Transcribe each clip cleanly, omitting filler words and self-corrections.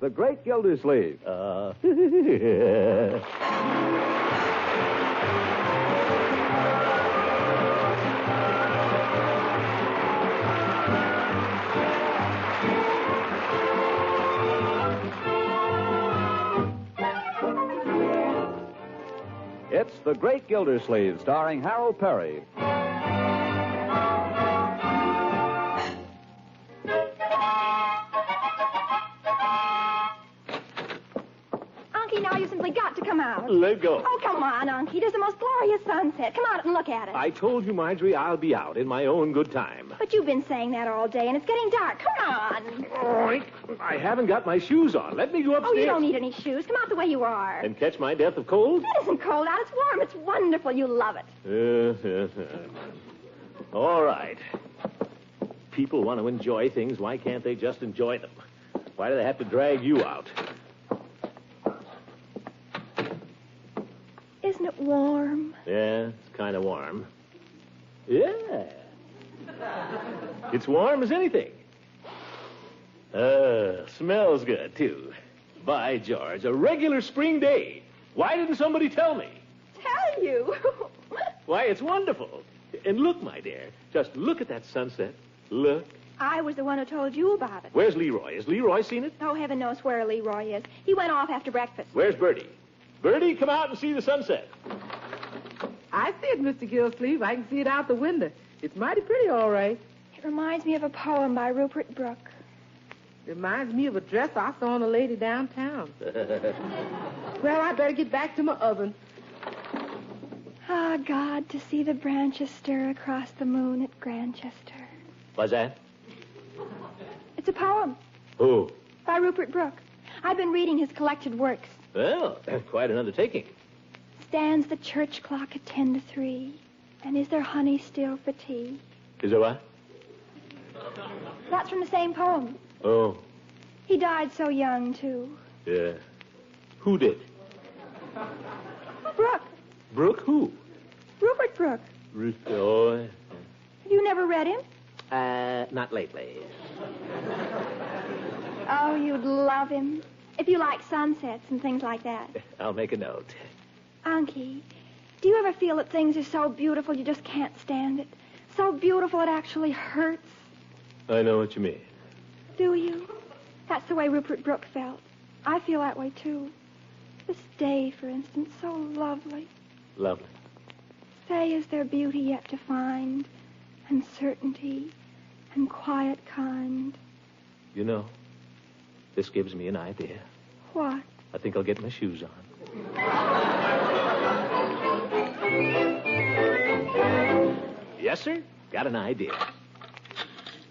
the great Gildersleeve. It's The Great Gildersleeve, starring Harold Perry. Unky, now you simply got to come out. Let go. Oh, come on, Unky. There's the most glorious sunset. Come out and look at it. I told you, Marjorie, I'll be out in my own good time. But you've been saying that all day, and it's getting dark. Come on. Oh, I haven't got my shoes on. Let me go upstairs. Oh, you don't need any shoes. Come out the way you are. And catch my death of cold? It isn't cold out. It's warm. It's wonderful. You love it. All right. People want to enjoy things. Why can't they just enjoy them? Why do they have to drag you out? Isn't it warm? Yeah, it's kind of warm. Yeah. It's warm as anything. Smells good, too. By George, a regular spring day. Why didn't somebody tell me? Tell you? Why, it's wonderful. And look, my dear, just look at that sunset. Look. I was the one who told you about it. Where's Leroy? Has Leroy seen it? Oh, heaven knows where Leroy is. He went off after breakfast. Where's Bertie? Bertie, come out and see the sunset. I see it, Mr. Gildersleeve. I can see it out the window. It's mighty pretty, all right. It reminds me of a poem by Rupert Brooke. Reminds me of a dress I saw on a lady downtown. Well, I better get back to my oven. Ah, God, to see the branches stir across the moon at Grantchester. What's that? It's a poem. Who? By Rupert Brooke. I've been reading his collected works. Well, that's quite an undertaking. Stands the church clock at 10 to 3, and is there honey still for tea? Is there what? That's from the same poem. Oh. He died so young, too. Yeah. Who did? Brooke. Brooke who? Rupert Brooke. Oh. Have you never read him? Not lately. Oh, you'd love him. If you like sunsets and things like that. I'll make a note. Unky, do you ever feel that things are so beautiful you just can't stand it? So beautiful it actually hurts? I know what you mean. Do you? That's the way Rupert Brooke felt. I feel that way, too. This day, for instance, so lovely. Lovely. Say, is there beauty yet to find? And certainty and quiet kind? You know, this gives me an idea. What? I think I'll get my shoes on. Yes, sir? Got an idea.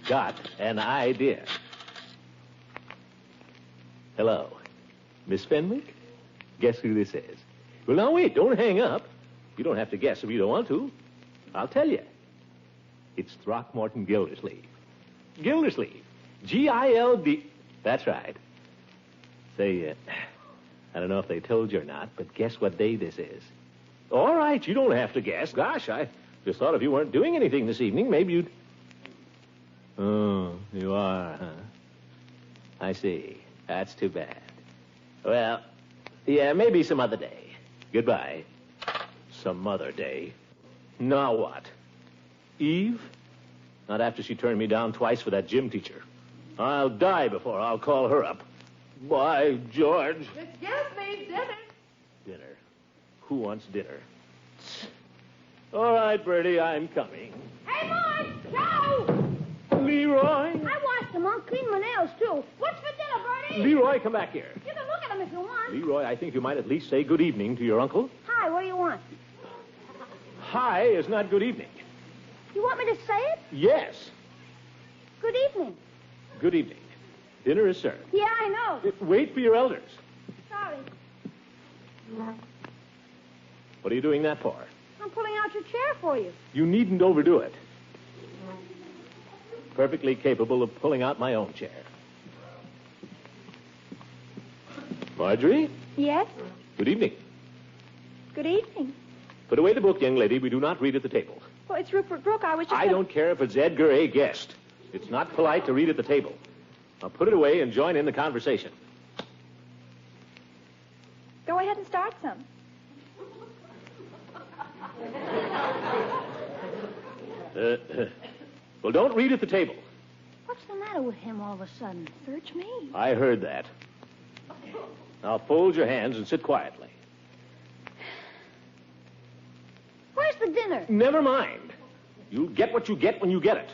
Got an idea. Hello. Miss Fenwick? Guess who this is? Well, now, wait. Don't hang up. You don't have to guess if you don't want to. I'll tell you. It's Throckmorton Gildersleeve. Gildersleeve. G-I-L-D... That's right. Say, I don't know if they told you or not, but guess what day this is. All right, you don't have to guess. Gosh, I just thought if you weren't doing anything this evening, maybe you'd... Oh, you are, huh? I see. That's too bad. Well, yeah, maybe some other day. Goodbye. Some other day. Now what? Eve? Not after she turned me down twice for that gym teacher. I'll die before I'll call her up. By George. Miss Gildersleeve, dinner. Dinner? Who wants dinner? All right, Bertie, I'm coming. Hey, boy, Joe! Leroy? I washed them. I'll clean my nails, too. What's for dinner, Bertie? Leroy, come back here. You can look at them if you want. Leroy, I think you might at least say good evening to your uncle. Hi, what do you want? Hi is not good evening. You want me to say it? Yes. Good evening. Good evening. Dinner is served. Yeah, I know. Wait for your elders. Sorry. What are you doing that for? I'm pulling out your chair for you. You needn't overdo it. Perfectly capable of pulling out my own chair. Marjorie? Yes? Good evening. Good evening. Put away the book, young lady. We do not read at the table. Well, it's Rupert Brooke. I was just... I don't care if it's Edgar A. Guest. It's not polite to read at the table. Now put it away and join in the conversation. Go ahead and start some. Well, don't read at the table. What's the matter with him all of a sudden? Search me. I heard that. Now fold your hands and sit quietly. Where's the dinner? Never mind. You get what you get when you get it.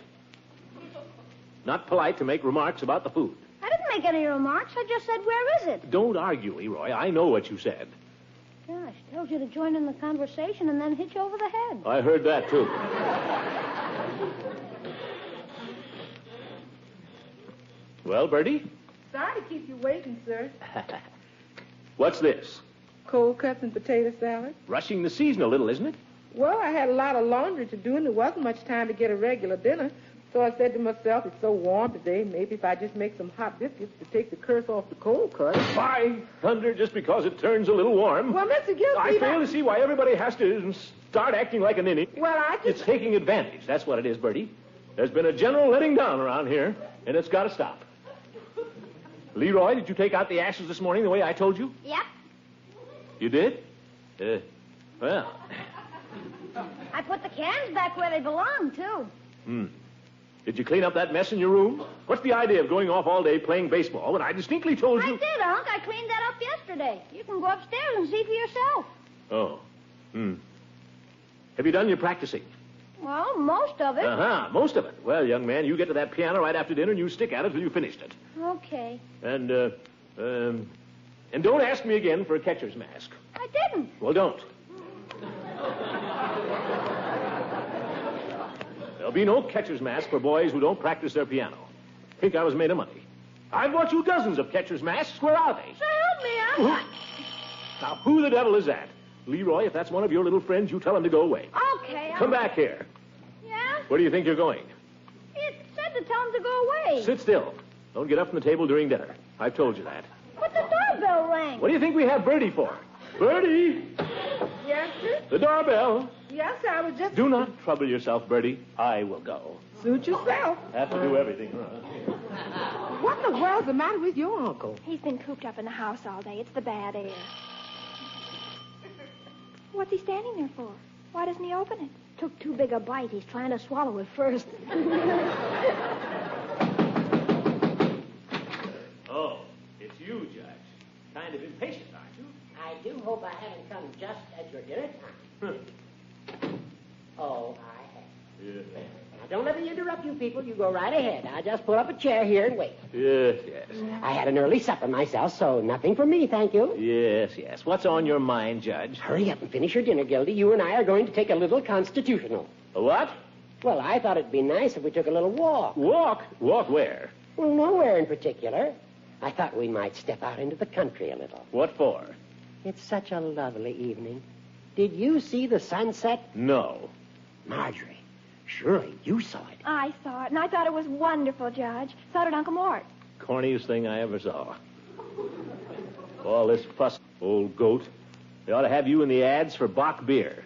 Not polite to make remarks about the food. I didn't make any remarks. I just said, where is it? Don't argue, Leroy. I know what you said. Gosh, tells you to join in the conversation and then hit you over the head. I heard that, too. Well, Bertie? Sorry to keep you waiting, sir. What's this? Cold cuts and potato salad. Rushing the season a little, isn't it? Well, I had a lot of laundry to do, and there wasn't much time to get a regular dinner. So I said to myself, it's so warm today, maybe if I just make some hot biscuits to take the curse off the cold cuts. By thunder, just because it turns a little warm. Well, Mr. Gildersleeve, I fail to see why everybody has to start acting like a ninny. Well, I just... It's taking advantage. That's what it is, Bertie. There's been a general letting down around here, and it's got to stop. Leroy, did you take out the ashes this morning the way I told you? Yep. You did? Well. I put the cans back where they belong, too. Did you clean up that mess in your room? What's the idea of going off all day playing baseball when I distinctly told you... I did, Unc. I cleaned that up yesterday. You can go upstairs and see for yourself. Oh. Have you done your practicing? Well, most of it. Most of it. Well, young man, you get to that piano right after dinner and you stick at it till you finished it. Okay. And don't ask me again for a catcher's mask. I didn't. Well, don't. There'll be no catcher's mask for boys who don't practice their piano. Think I was made of money. I've bought you dozens of catcher's masks. Where are they? So help me, Unc. Now, who the devil is that? Leroy, if that's one of your little friends, you tell him to go away. Okay, Come back here. Yeah? Where do you think you're going? It said to tell him to go away. Sit still. Don't get up from the table during dinner. I've told you that. But the doorbell rang. What do you think we have Bertie for? Bertie! Yes, sir? The doorbell. Yes, sir, I was just... Do not trouble yourself, Bertie. I will go. Suit yourself. Have to do everything. What in the world's the matter with your uncle? He's been cooped up in the house all day. It's the bad air. What's he standing there for? Why doesn't he open it? Took too big a bite. He's trying to swallow it first. Oh, it's you, Judge. Kind of impatient, aren't you? I do hope I haven't come just at your dinner time. Oh, I have. Yes. Now, don't let me interrupt you people. You go right ahead. I'll just pull up a chair here and wait. Yes. I had an early supper myself, so nothing for me, thank you. Yes. What's on your mind, Judge? Hurry up and finish your dinner, Gildy. You and I are going to take a little constitutional. A what? Well, I thought it'd be nice if we took a little walk. Walk? Walk where? Well, nowhere in particular. I thought we might step out into the country a little. What for? It's such a lovely evening. Did you see the sunset? No. Marjorie, surely you saw it. I saw it, and I thought it was wonderful, Judge. So did Uncle Mort. Corniest thing I ever saw. All this fuss, old goat. They ought to have you in the ads for Bach beer.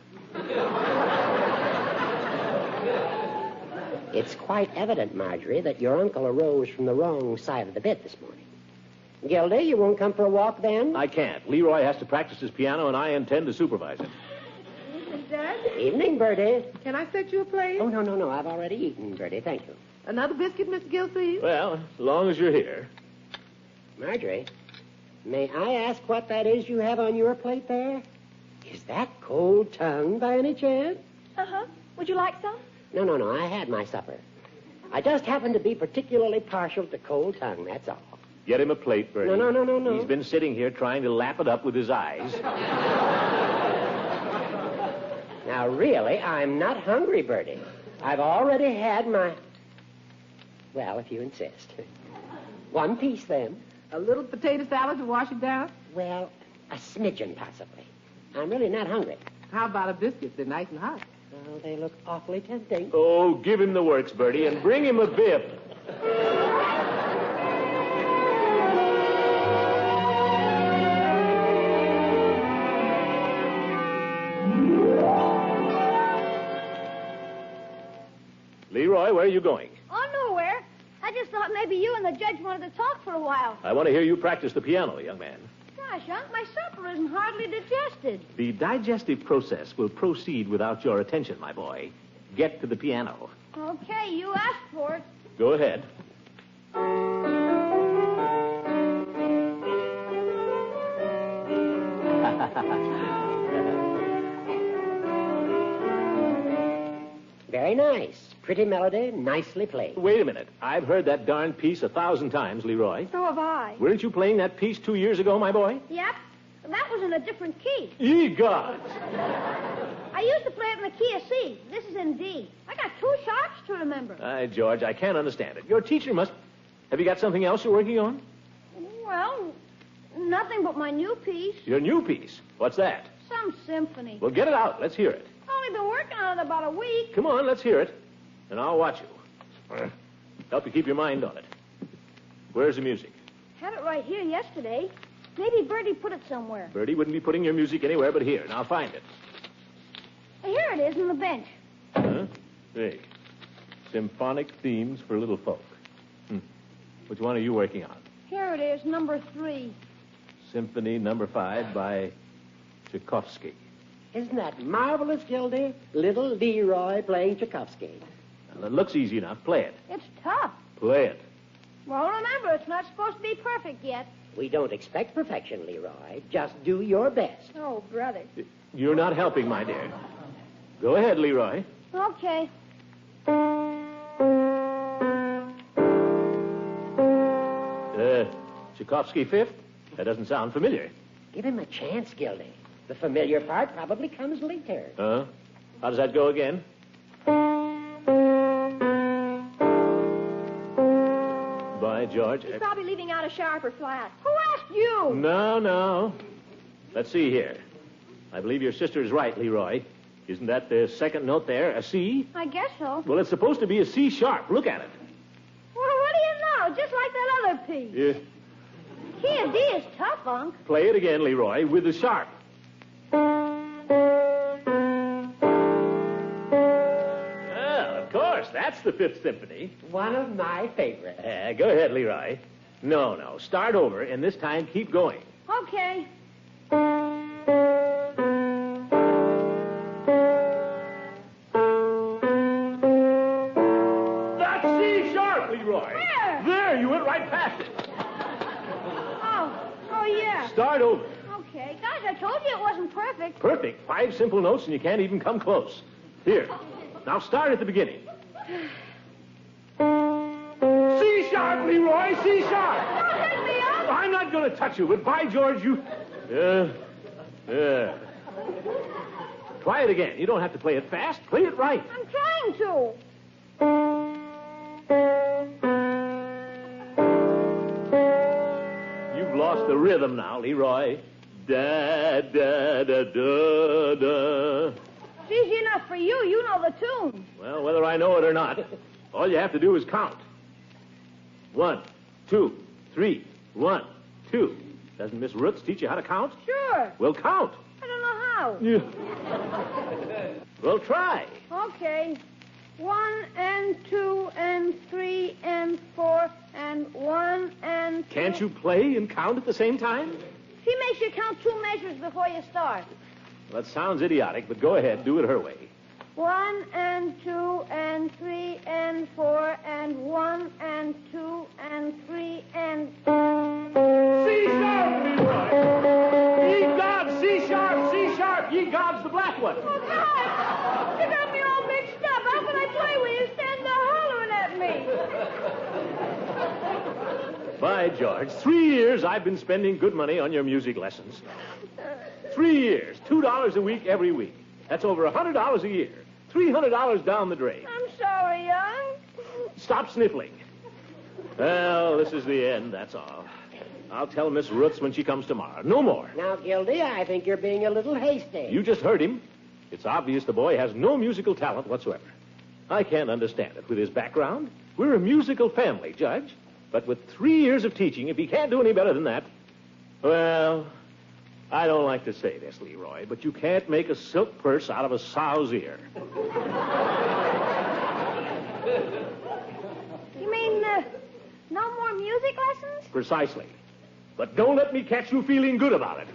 It's quite evident, Marjorie, that your uncle arose from the wrong side of the bed this morning. Gildy, you won't come for a walk then? I can't. Leroy has to practice his piano, and I intend to supervise it. Evening, Dad. Evening, Bertie. Can I set you a plate? Oh, no. I've already eaten, Bertie. Thank you. Another biscuit, Mr. Gildersleeve? Well, as long as you're here. Marjorie, may I ask what that is you have on your plate there? Is that cold tongue by any chance? Uh-huh. Would you like some? No. I had my supper. I just happen to be particularly partial to cold tongue, that's all. Get him a plate, Bertie. No. He's been sitting here trying to lap it up with his eyes. Now, really, I'm not hungry, Bertie. I've already had my... Well, if you insist. One piece, then. A little potato salad to wash it down? Well, a smidgen, possibly. I'm really not hungry. How about a biscuit? They're nice and hot. Oh, they look awfully tempting. Oh, give him the works, Bertie, and bring him a bib. Leroy, where are you going? Oh, nowhere. I just thought maybe you and the judge wanted to talk for a while. I want to hear you practice the piano, young man. Gosh, Gosh, Unc, my supper isn't hardly digested. The digestive process will proceed without your attention, my boy. Get to the piano. Okay, you asked for it. Go ahead. Very nice. Pretty melody, nicely played. Wait a minute. I've heard that darn piece 1,000 times, Leroy. So have I. Weren't you playing that piece 2 years ago, my boy? Yep. That was in a different key. Ye gods! I used to play it in the key of C. This is in D. I got 2 sharps to remember. George, I can't understand it. Your teacher must... Have you got something else you're working on? Well, nothing but my new piece. Your new piece? What's that? Some symphony. Well, get it out. Let's hear it. Only been working on it about a week. Come on, let's hear it. And I'll watch you. Help you keep your mind on it. Where's the music? Had it right here yesterday. Maybe Bertie put it somewhere. Bertie wouldn't be putting your music anywhere but here. Now find it. Here it is on the bench. Huh? Hey. Symphonic themes for little folk. Which one are you working on? Here it is, number 3. Symphony number 5 by Tchaikovsky. Isn't that marvelous, Gildy? Little Leroy playing Tchaikovsky. Now, that looks easy enough. Play it. It's tough. Play it. Well, remember, it's not supposed to be perfect yet. We don't expect perfection, Leroy. Just do your best. Oh, brother. You're not helping, my dear. Go ahead, Leroy. Okay. Tchaikovsky 5th? That doesn't sound familiar. Give him a chance, Gildy. The familiar part probably comes later. How does that go again? By George. He's probably leaving out a sharp or flat. Who asked you? No. Let's see here. I believe your sister's right, Leroy. Isn't that the second note there, a C? I guess so. Well, it's supposed to be a C sharp. Look at it. Well, what do you know? Just like that other piece. Yeah. Key of D is tough, Unc. Play it again, Leroy, with the sharp. Well, of course, that's the 5th Symphony. One of my favorites. Go ahead, Leroy. No. Start over, and this time keep going. Okay. That's C sharp, Leroy. Where? There, you went right past it. Oh, yeah. Start over. Okay. Gosh, I told you it wasn't perfect. Perfect. 5 simple notes, and you can't even come close. Here. Now start at the beginning. C sharp, Leroy. C sharp. Don't hit me, Unc. I'm not going to touch you, but by George, you... Try it again. You don't have to play it fast. Play it right. I'm trying to. You've lost the rhythm now, Leroy. Da, da, da, da, da. It's easy enough for you. You know the tune. Well, whether I know it or not, all you have to do is count. 1, 2, 3, 1, 2. Doesn't Miss Roots teach you how to count? Sure. Well, count. I don't know how. Yeah. Well, try. Okay. 1 and 2 and 3 and 4 and 1 and 2. Can't you play and count at the same time? She makes you count 2 measures before you start. Well, that sounds idiotic, but go ahead. Do it her way. 1 and 2 and 3 and 4 and 1 and 2 and 3 and... C sharp, Leroy. Ye gods, C sharp, C sharp. Ye gods, the black one. Oh, God! You got me all mixed up. How can I play when you stand there hollering at me? By George, 3 years I've been spending good money on your music lessons. 3 years, $2 a week every week. That's over $100 a year. $300 down the drain. I'm sorry, young. Stop sniffling. Well, this is the end, that's all. I'll tell Miss Roots when she comes tomorrow. No more. Now, Gildy, I think you're being a little hasty. You just heard him. It's obvious the boy has no musical talent whatsoever. I can't understand it. With his background, we're a musical family, Judge. But with 3 years of teaching, if he can't do any better than that, well, I don't like to say this, Leroy, but you can't make a silk purse out of a sow's ear. You mean, no more music lessons? Precisely. But don't let me catch you feeling good about it.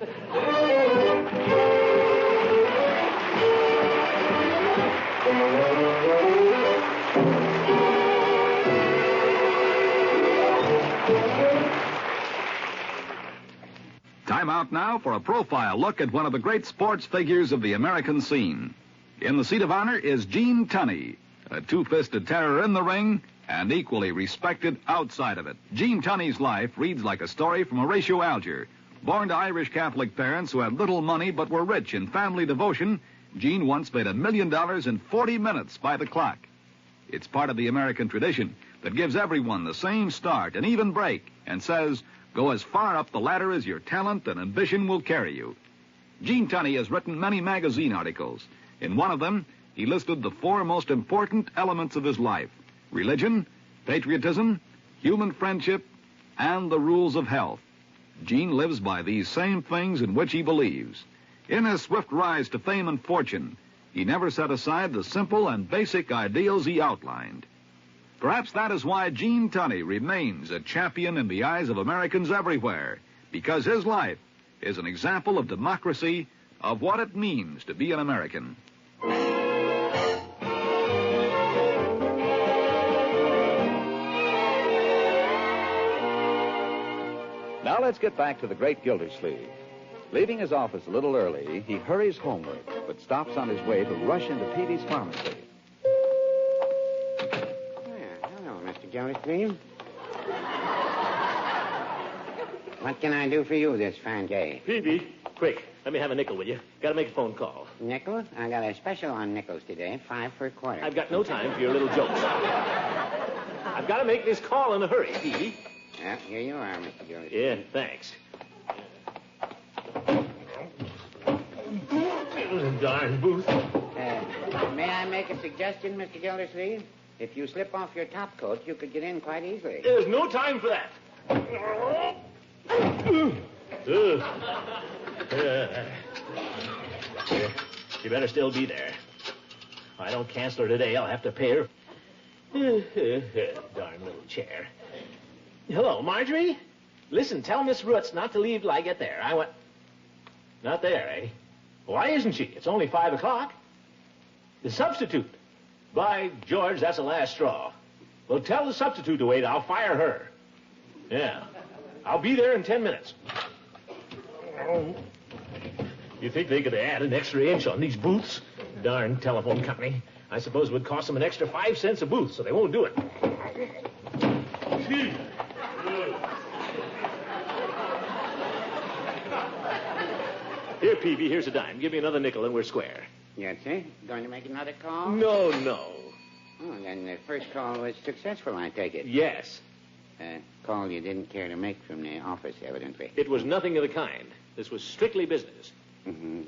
Time out now for a profile look at one of the great sports figures of the American scene. In the seat of honor is Gene Tunney, a two-fisted terror in the ring and equally respected outside of it. Gene Tunney's life reads like a story from Horatio Alger. Born to Irish Catholic parents who had little money but were rich in family devotion, Gene once made $1 million in 40 minutes by the clock. It's part of the American tradition that gives everyone the same start, an even break, and says, go as far up the ladder as your talent and ambition will carry you. Gene Tunney has written many magazine articles. In one of them, he listed the 4 most important elements of his life: religion, patriotism, human friendship, and the rules of health. Gene lives by these same things in which he believes. In his swift rise to fame and fortune, he never set aside the simple and basic ideals he outlined. Perhaps that is why Gene Tunney remains a champion in the eyes of Americans everywhere, because his life is an example of democracy, of what it means to be an American. Now let's get back to the great Gildersleeve. Leaving his office a little early, he hurries homeward, but stops on his way to rush into Peavy's pharmacy. Hello, Mr. Gildersleeve. What can I do for you this fine day? Peavy, quick. Let me have a nickel, will you? Got to make a phone call. Nickels? I got a special on nickels today, 5 for a quarter. I've got no time for your little jokes. I've got to make this call in a hurry, Peavy. Well, here you are, Mr. Gildersleeve. Yeah, thanks. Darn booth. May I make a suggestion, Mr. Gildersleeve? If you slip off your top coat, you could get in quite easily. There's no time for that. She better still be there. If I don't cancel her today, I'll have to pay her. Darn little chair. Hello, Marjorie? Listen, tell Miss Roots not to leave till I get there. Not there, eh? Why isn't she? It's only 5 o'clock. The substitute. By George, that's the last straw. Well, tell the substitute to wait. I'll fire her. Yeah. I'll be there in 10 minutes. You think they could add an extra inch on these booths? Darn telephone company. I suppose it would cost them an extra 5 cents a booth, so they won't do it. Here, Peavy, here's a dime. Give me another nickel and we're square. Yes, sir. Going to make another call? No. Oh, then the first call was successful, I take it. Yes. Call you didn't care to make from the office, evidently. It was nothing of the kind. This was strictly business. Mm-hmm.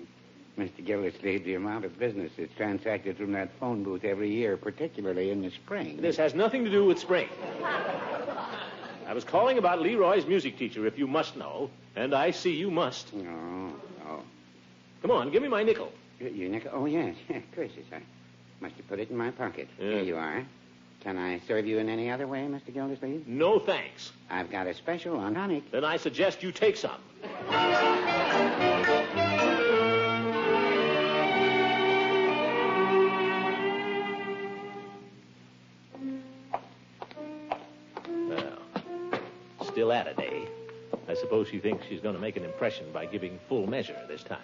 Mr. Gildersleeve, the amount of business that's transacted from that phone booth every year, particularly in the spring. This has nothing to do with spring. I was calling about Leroy's music teacher, if you must know, and I see you must. Oh. Come on, give me my nickel. Your nickel? Oh, yes. Gracious, I must have put it in my pocket. Yeah. Here you are. Can I serve you in any other way, Mr. Gildersleeve? No, thanks. I've got a special on tonic. Then I suggest you take some. Well, still at it, eh? I suppose she thinks she's going to make an impression by giving full measure this time.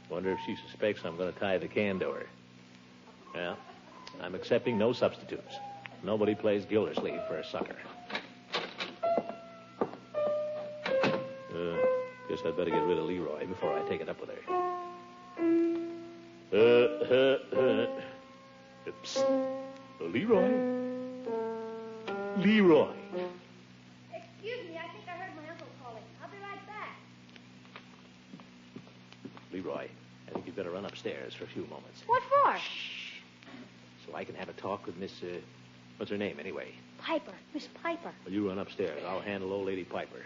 Wonder if she suspects I'm going to tie the can to her. Well, I'm accepting no substitutes. Nobody plays Gildersleeve for a sucker. Guess I'd better get rid of Leroy before I take it up with her. Psst. Leroy? Leroy. Excuse me, I think I heard my uncle calling. I'll be right back. Leroy, I think you'd better run upstairs for a few moments. What for? So I can have a talk with Miss, what's her name anyway? Piper. Miss Piper. Well, you run upstairs. I'll handle old lady Piper.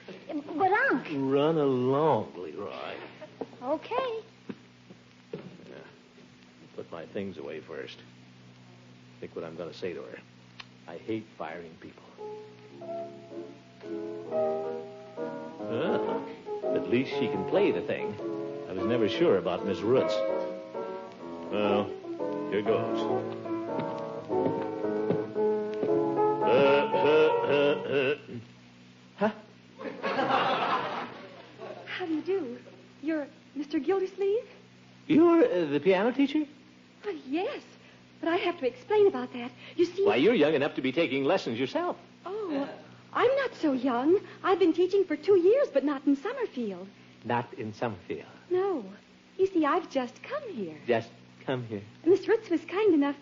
But, Unc. Run along, Leroy. Okay. Yeah. Put my things away first. Think what I'm going to say to her. I hate firing people. Well, at least she can play the thing. I was never sure about Miss Roots. Well, here goes. Huh? How do you do? You're Mr. Gildersleeve? You're the piano teacher? Oh, yes. But I have to explain about that. You see... Why, you're young enough to be taking lessons yourself. Oh, I'm not so young. I've been teaching for 2 years, but not in Summerfield. Not in Summerfield. No. You see, I've just come here. Just come here. Miss Roots was kind enough...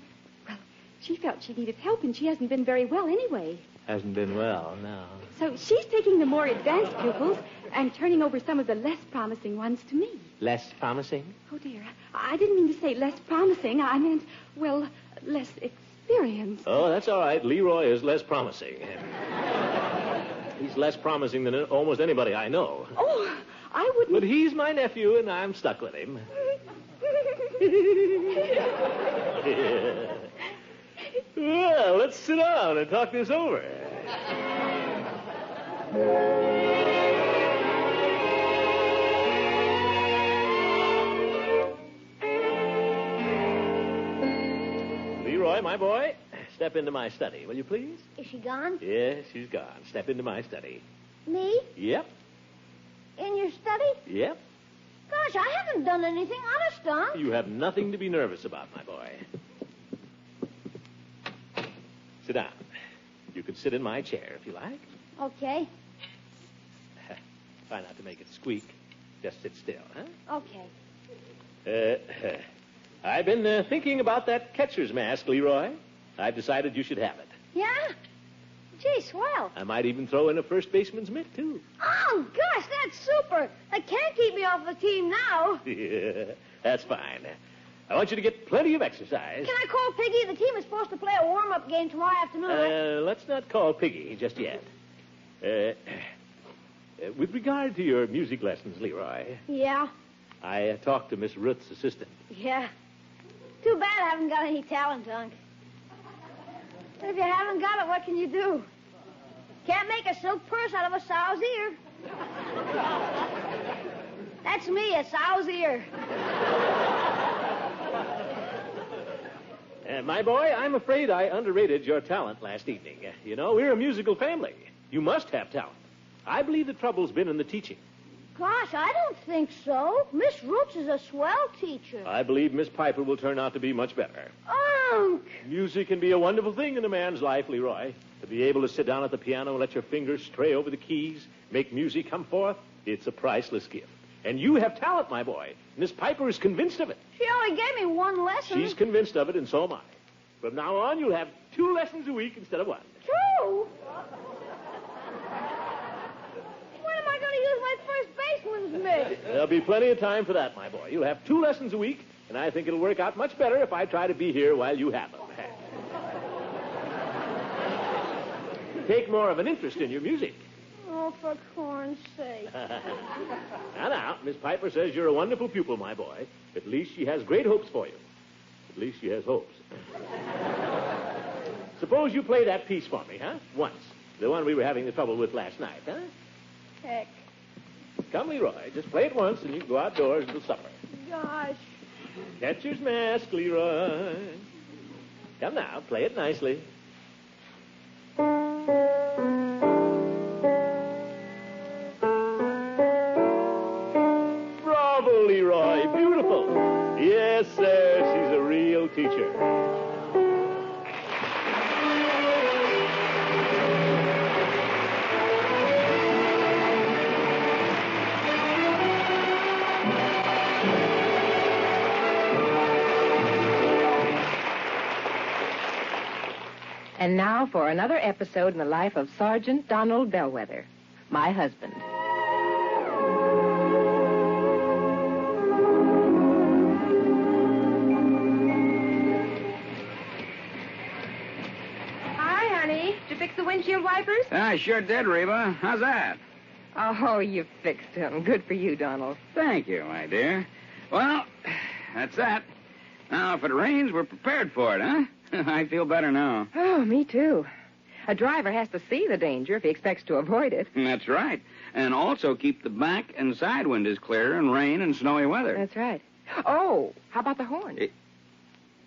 Well, she felt she needed help, and she hasn't been very well anyway. Hasn't been well, no. So she's taking the more advanced pupils and turning over some of the less promising ones to me. Less promising? Oh, dear. I didn't mean to say less promising. I meant, well, less experienced. Oh, that's all right. Leroy is less promising. He's less promising than almost anybody I know. Oh, I wouldn't... But he's my nephew, and I'm stuck with him. Well, let's sit down and talk this over. Leroy, my boy, step into my study, will you please? Is she gone? Yes, she's gone. Step into my study. Me? Yep, In your study? yep. Gosh, I haven't done anything. Honest, Don. You have nothing to be nervous about, my boy. Sit down. You can sit in my chair if you like. Okay. Try not to make it squeak. Just sit still, huh? Okay. I've been thinking about that catcher's mask, Leroy. I've decided you should have it. Yeah? Gee, swell. I might even throw in a first baseman's mitt, too. Oh, gosh, that's super. That can't keep me off the team now. Yeah, that's fine. I want you to get plenty of exercise. Can I call Piggy? The team is supposed to play a warm-up game tomorrow afternoon. Let's not call Piggy just yet. With regard to your music lessons, Leroy, Yeah? I talked to Miss Ruth's assistant. Yeah. Too bad I haven't got any talent, Unc. But if you haven't got it, what can you do? Can't make a silk purse out of a sow's ear. That's me, a sow's ear. My boy, I'm afraid I underrated your talent last evening. You know, we're a musical family. You must have talent. I believe the trouble's been in the teaching. Gosh, I don't think so. Miss Roots is a swell teacher. I believe Miss Piper will turn out to be much better. Unc! Music can be a wonderful thing in a man's life, Leroy. To be able to sit down at the piano and let your fingers stray over the keys, make music come forth, it's a priceless gift. And you have talent, my boy. Miss Piper is convinced of it. She only gave me one lesson. She's convinced of it, and so am I. From now on, you'll have 2 lessons a week instead of 1. 2? When am I going to use my first baseman's mitt? There'll be plenty of time for that, my boy. You'll have 2 lessons a week, and I think it'll work out much better if I try to be here while you have them. Take more of an interest in your music. Oh, for corn's sake. Now, Miss Piper says you're a wonderful pupil, my boy. At least she has great hopes for you. At least she has hopes. Suppose you play that piece for me, huh? Once. The one we were having the trouble with last night, huh? Heck. Come, Leroy. Just play it once, and you can go outdoors until supper. Gosh. Catcher's mask, Leroy. Come now, play it nicely. Bravo, Leroy. Beautiful. Yes, sir. She's a real teacher. And now for another episode in the life of Sergeant Donald Bellwether, my husband. Hi, honey. Did you fix the windshield wipers? I sure did, Reba. How's that? Oh, you fixed him. Good for you, Donald. Thank you, my dear. Well, that's that. Now, if it rains, we're prepared for it, huh? I feel better now. Oh, me too. A driver has to see the danger if he expects to avoid it. That's right. And also keep the back and side windows clear in rain and snowy weather. That's right. Oh, how about the horn?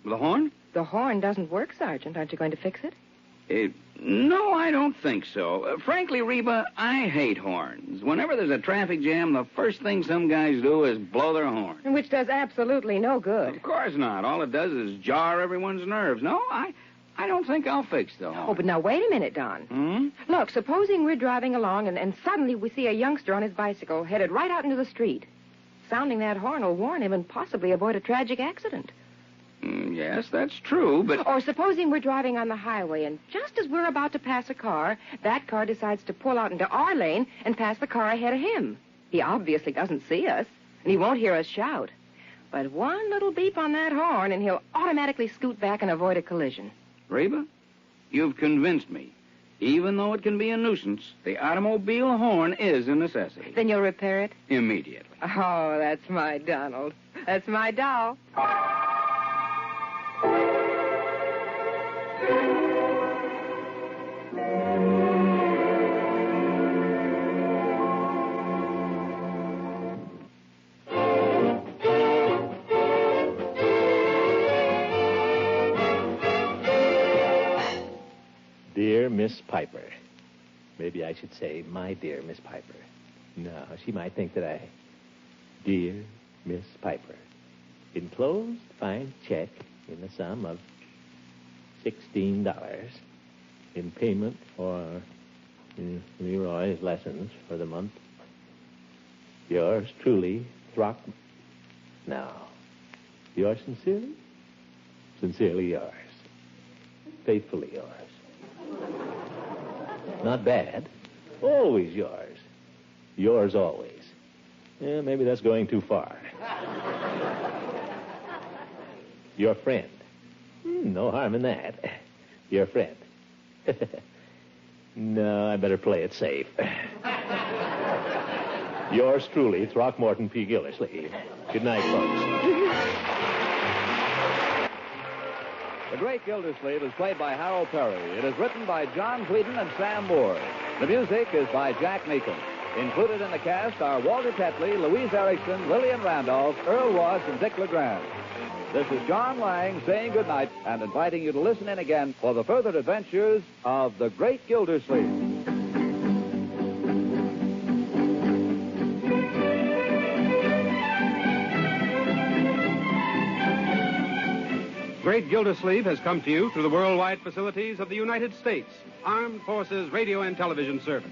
The horn? The horn doesn't work, Sergeant. Aren't you going to fix it? No, I don't think so. Frankly, Reba, I hate horns. Whenever there's a traffic jam, the first thing some guys do is blow their horn. Which does absolutely no good. Of course not. All it does is jar everyone's nerves. No, I don't think I'll fix the horn. Oh, but now wait a minute, Don. Look, supposing we're driving along and suddenly we see a youngster on his bicycle headed right out into the street. Sounding that horn will warn him and possibly avoid a tragic accident. Yes, that's true, but... Or supposing we're driving on the highway, and just as we're about to pass a car, that car decides to pull out into our lane and pass the car ahead of him. He obviously doesn't see us, and he won't hear us shout. But one little beep on that horn, and he'll automatically scoot back and avoid a collision. Reba, you've convinced me. Even though it can be a nuisance, the automobile horn is a necessity. Then you'll repair it? Immediately. Oh, that's my Donald. That's my doll. Dear Miss Piper. Maybe I should say, my dear Miss Piper. No, she might think that I... Dear Miss Piper. Enclosed fine check in the sum of $16 in payment for Leroy's lessons for the month. Yours truly, Now, yours sincerely? Sincerely yours. Faithfully yours. Not bad. Always yours. Yours always. Yeah, maybe that's going too far. Your friend. No harm in that. Your friend. No, I better play it safe. Yours truly, Throckmorton P. Gildersleeve. Good night, folks. The Great Gildersleeve is played by Harold Perry. It is written by John Cleaton and Sam Moore. The music is by Jack Meakin. Included in the cast are Walter Tetley, Louise Erickson, Lillian Randolph, Earl Ross, and Dick LeGrand. This is John Lang saying goodnight and inviting you to listen in again for the further adventures of the Great Gildersleeve. Great Gildersleeve has come to you through the worldwide facilities of the United States Armed Forces Radio and Television Service.